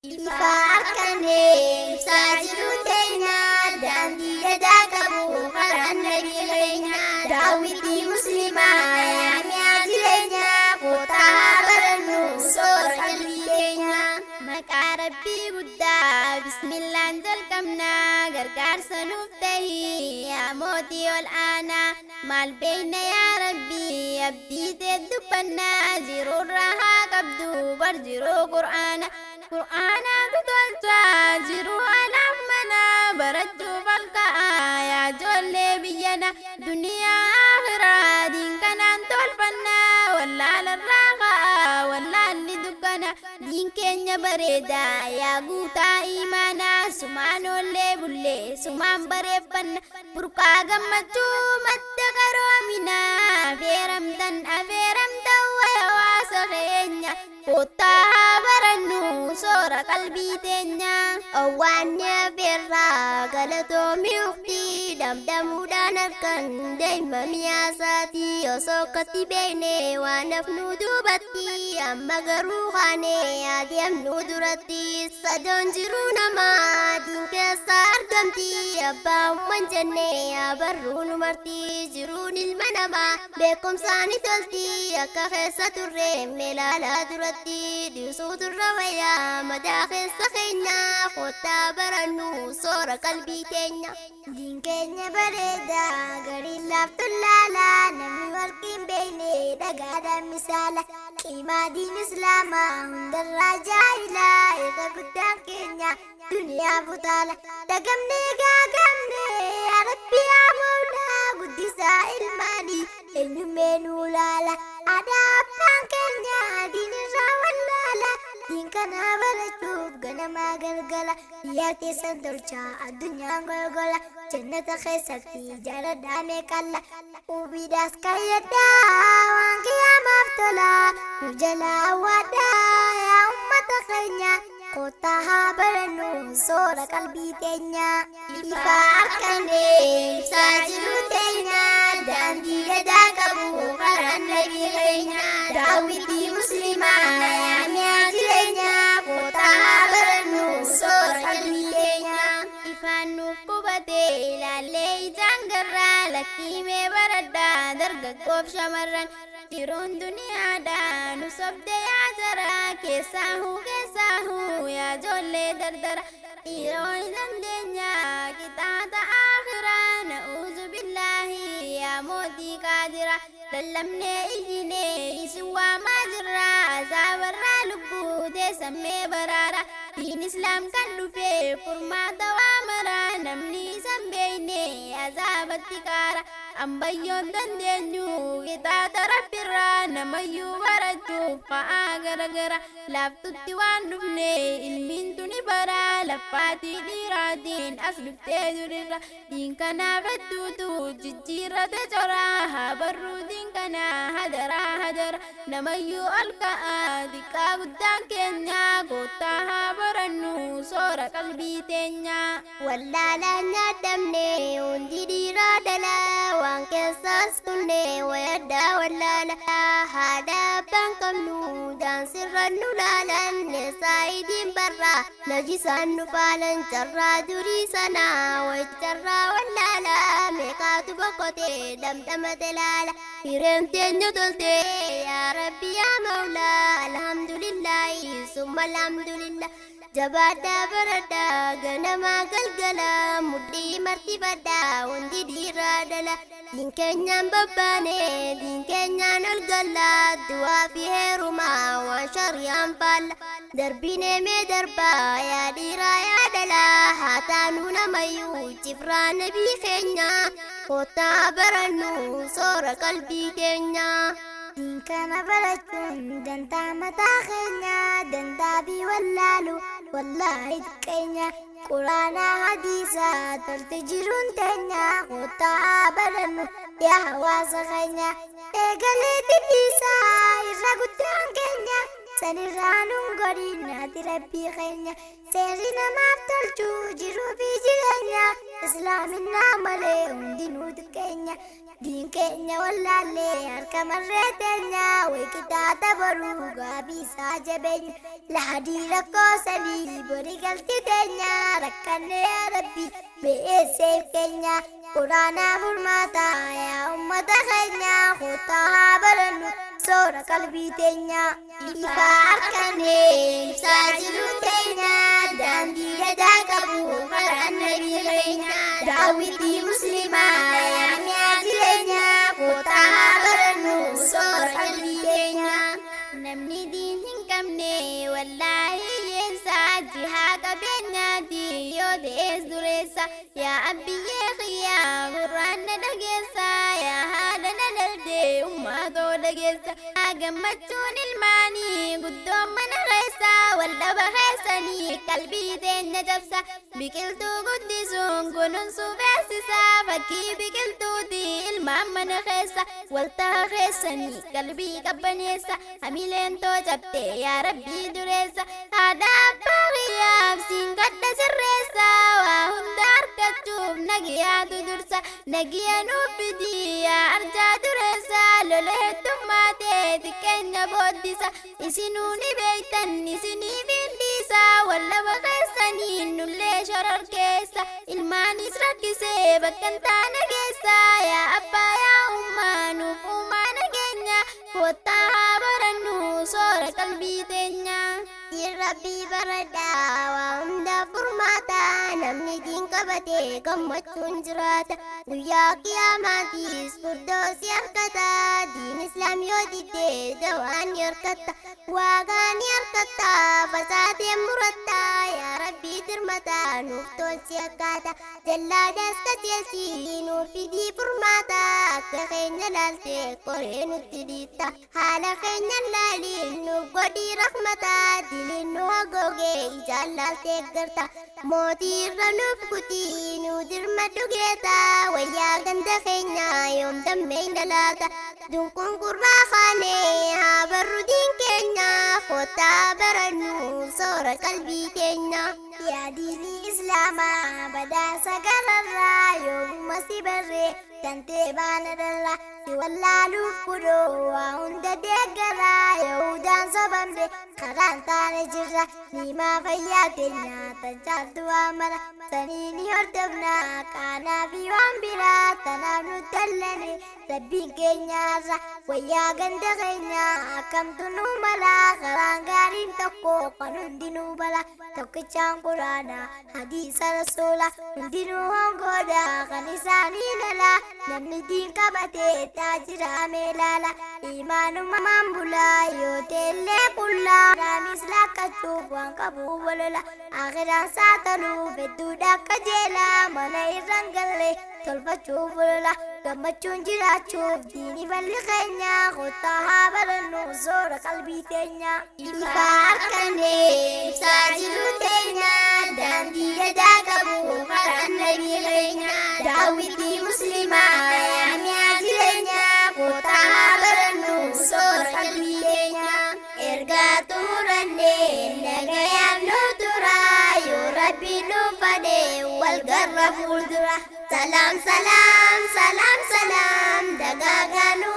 Ifaarkanee ibsaa teenya daandii gadaa qabu karaan nabii keenya daawwitii musliimaa yaamiyaa jireenya kootaa barannu soora qalbii keenya maqaa rabbii guddaa bismillaan jalqabnaa gargaarsa nuuf tahii yaa mootii ol aanaa maal beeyna yaa rabbii abdii tee dubbannaa jiruurraa haa qabdu bar jiruu qur'aana bitolcha jiru alaaf mana barachuu falka'a yaa ijoollee biyyana duniyaa akhiraa diin kanaan tolfanna wallaalarraa ka'a wallaalli dukkana diin keenya bareeda yaa guutaa imaanaa sumaan oollee bullee sumaan bareeffanna burqaa gammachuu madda qaroomina afeeramtan waya hawaasa keenya kootaa barannu soora qalbii teenya owwaanne birraa galatoomii uftii damdamuudhaan harkan deema miyaasaati osoo akkatti beekne waan hafnu duubatti amma garuu kaane adeemnu duratti sadoon jiruu namaa diin keessa argamti abbaa umman jenne abarruu nu marti jiruun ilma namaa beekumsaani tolti akka keessa turre meelaalaa duratti dhiisuu turra wayyaa madaa keessa keenya kootaa barannu soora qalbii teenya diin keenya bareeda gariin laaftuun laala namni warqiin beeyne dhagaadhaan misaala qiimaa diin islaamaa hundarraa jaahila irra guddaan keenya duniyaa butaala dagamnee gaagamne rabbi yaa mawlaa guddisaa ilmaanii eenyummee nuu laala aadaa abbaan keenya diin irraa wallaala diin kanaa barachuuf ganamaa galgala biyyaa keessan tolchaa addunyaan golgola jannata keessatti jaaladhaa meeqalla ubiidhaas kayyadhaa waan qiyyaamaaf tola nu jalaa awwaadhaa yaa ummata keenya kootaa haa barannu soora qalbii teenya ifaarkanee ibsaa jiru teenya daandii gadaa qabu karaan nabii keenya daawwitii musliimaa yaamiyaa jireenya kootaa haa barannu soora qalbii teenya ifaan nuuf qubatee ilaallee ijaan garraa lakkiimee baradhaa dargaggoof shamarran jiruun duniyaadhaa nu sobde yaa jara keessaahu yaa ijoollee dardara dhiiroo hin dandeenya qixaata akhiraa na'uuzu billaahi yaa mootii qaadira lallabnee iyyinee isin waamaa jirra azaabarraa lubbuu teessammee baraara diin islaam kan dhufe furmaata waa mara namni isan beeyne azaabatti qaara ambayyoon dandeenyu qixaata rabbirraa namayyuu barachuuf fa'aa garagara laaftutti waan dhufne ilmiin tuni bara laffaatii dhiiraatiin as dhuftee jirirra diin kanaaf hedduutu jijjiirrate coraa haa barruu diin kanaa hadara namayyuu ol ka'a xiqqaa guddaan keenya kootaa haa barannu soora qalbii teenya wallaalaan nyaadamne hundi dhiiraa dhalaa waan keessaas kunne wayaddaa wallaala haadha abbaan qabnu daansirra nu laalan neessaayidiin barraa najisaan nu faalan carraa durii sanaa wayicharraa wallaala meeqaatu boqotee damdamate laala hireen teenya tolte yaa rabbi yaa mawlaa alhamdulillaahi summa alhamdulillah jabaadhaa baradhaa ganamaa galgala mudhii martifadhaa hundi dhiiraa dhala diin keenyaan babbaane diin keenyaan ol galla du'aa fi heerumaa waan shariyaan faalla darbinee mee darbaa yaa dhiiraa yaa dhalaa haa taanuu namayyuu cifraa nabii keenya kootaa barannu soora qalbii keenya diin kana barachuun dantaa mataa keenya dandaabii wallaalu wallaahi xiqqeenya quraanaa hadiisaa tolte jiruun teenya kootaa barannu yaa hawaasa keenya eegalee dhidhiisaa irra guddaan keenya sanirraanuun godhinnaati rabbii keenya seerri namaaf tolchuu jiruu fi jireenya islaaminaa malee hundinuu xiqqeenya diin keenya wallaallee harka marree teenya wayqixaata baruu gaabiisaa jabeenya lahadii rakkoo sanii bori galti teenya rakkanne yaa rabbii be'eesseef keenya quraanaa furmaataa yaa ummata keenya kottaa haa barannu soora qalbii teenya ifa harkanee ibsaa jiru teenya daandii gadaa qabu karaan nabii keenya daawwitii muslimaa yaa mi'aa jireenya kottaa haa barannu soora qalbii teenya namni diin hin qabne wallaahi yeensaa jihaa qabeenyaati yoo ta'es dureessa yaa abbiyyee qiyyaa gurraan na dhageessa yaa haadha na daldee ummaatoo dhageessa gammachuun ilmaanii guddoon mana keessa waldhaba keessanii qalbii teenya cabsa biqiltuu guddisuun kunuunsuu beeksisa fakkii biqiltuuti ilmaan mana keessa waltaa keessanii qalbii qabbaneessa hamileen too cabte yaa rabbii dureessa haadha abbaa qiyyaaf siin gadda sirreessa waa hunda argachuuf nagiyaatu dursa nagiya nuuf fidii yaa arjaa dureessa lola heddummaatee xiqqeenya booddisa isinuu ni beektan isinii findisa wallaba keessanii nullee shororkeessa ilmaanis rakkisee bakkan taana geessa yaa abbaa yaa ummaa nuuf uumaa nageenya kottaa haa barannu soora qalbii teenya rabbii baradaa waa hunda furmaataa namni diin qabatee gammachuun jiraata guyyaa qiyaamaatiis furdoosi harkata diin islaam yoo diddee dawaan ni harkatta waaqaa ni harkatta fasaateen muratta yaa rabbii dirmataa nuuf tolchi akkaata jallaadaas qajeelchii nuuf fidii furmaata akka keenya laaltee qoree nutti dhiitta haala keenya laaliin nuuf godhii rahmataa diliin nu hagoogee jaallaltee garta mootii irra nuuf kutii nu dirma dhugeeta wayyaa ganda keenya yoom dammeen dhalaata dunkuun gurraa kaanee haa barru diin keenya kottaa barannu soora qalbii keenya yaa diinii islaamaa badhaasa gararraa yoomuma si barree tantee baana dharraa si wallaaluuf kudhoo waa hunda deeggaraa yahudaan sobamde karaan taane jirra niimaa fayyaa keenyaa tajaajiltu waa mara sanii ni hordofnaa qaanaa fi waan biraa tanaaf nu dallane rabbiin keenyaarra wayyaa ganda keenyaa akkamtu nu malaa karaan gaariin tokko kan hundinuu bala tokkichaan quraanaa hadiisa rasuula hundinuu hongoodha kan isaanii dhalaa namni diin qabatee taajira meelaala imaanumaan bulaa yoo teellee qullaa raamis laakkachuuf waan qabu walola akhiraan saatanuuf hedduudha akka jeelaa mana irraan galle tolfachuuf walola gammachuun jiraachuuf diini balli keenya kottaa haa barannu soora qalbii teenya ifa harkanee ibsaa jiru teenya daandii gadaa qabu karaan nabii keenya daawwitii muslimaa yaa mi'aa jireenya kottaa haa barannu soora qalbii teenya ergaa xumurannee nagayaan nu tura yoo rabbi nu fade wal garra fuuldura salaam salaam salaam salaam dagaagaa nu